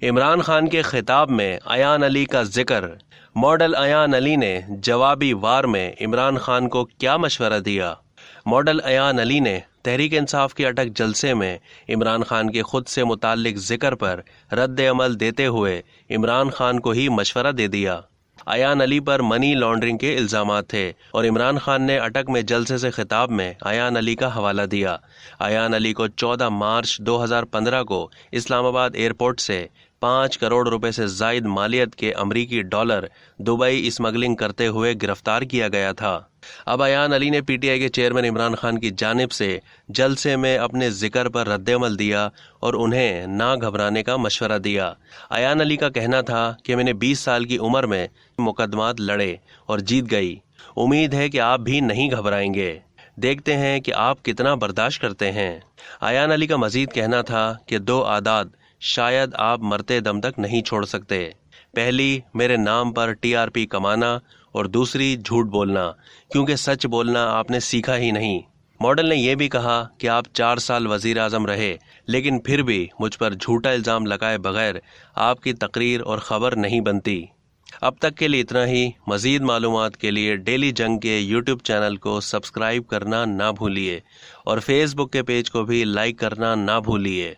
عمران خان کے خطاب میں ایان علی کا ذکر۔ ماڈل ایان علی نے جوابی وار میں عمران خان کو کیا مشورہ دیا؟ ماڈل ایان علی نے تحریک انصاف کے اٹک جلسے میں عمران خان کے خود سے متعلق ذکر پر رد عمل دیتے ہوئے عمران خان کو ہی مشورہ دے دیا۔ ایان علی پر منی لانڈرنگ کے الزامات تھے اور عمران خان نے اٹک میں جلسے سے خطاب میں ایان علی کا حوالہ دیا۔ ایان علی کو 14 مارچ 2015 کو اسلام آباد ایئرپورٹ سے 5 کروڑ روپے سے زائد مالیت کے امریکی ڈالر دبئی اسمگلنگ کرتے ہوئے گرفتار کیا گیا تھا۔ اب ایان علی نے پی ٹی آئی کے چیئرمین عمران خان کی جانب سے جلسے میں اپنے ذکر پر رد عمل دیا اور انہیں نہ گھبرانے کا مشورہ دیا۔ ایان علی کا کہنا تھا کہ میں نے 20 سال کی عمر میں مقدمات لڑے اور جیت گئی، امید ہے کہ آپ بھی نہیں گھبرائیں گے، دیکھتے ہیں کہ آپ کتنا برداشت کرتے ہیں۔ ایان علی کا مزید کہنا تھا کہ 2 عادات شاید آپ مرتے دم تک نہیں چھوڑ سکتے، پہلی میرے نام پر ٹی آر پی کمانا اور دوسری جھوٹ بولنا، کیونکہ سچ بولنا آپ نے سیکھا ہی نہیں۔ ماڈل نے یہ بھی کہا کہ آپ 4 سال وزیر اعظم رہے لیکن پھر بھی مجھ پر جھوٹا الزام لگائے بغیر آپ کی تقریر اور خبر نہیں بنتی۔ اب تک کے لیے اتنا ہی۔ مزید معلومات کے لیے ڈیلی جنگ کے یوٹیوب چینل کو سبسکرائب کرنا نہ بھولیے اور فیس بک کے پیج کو بھی لائک کرنا نہ بھولیے۔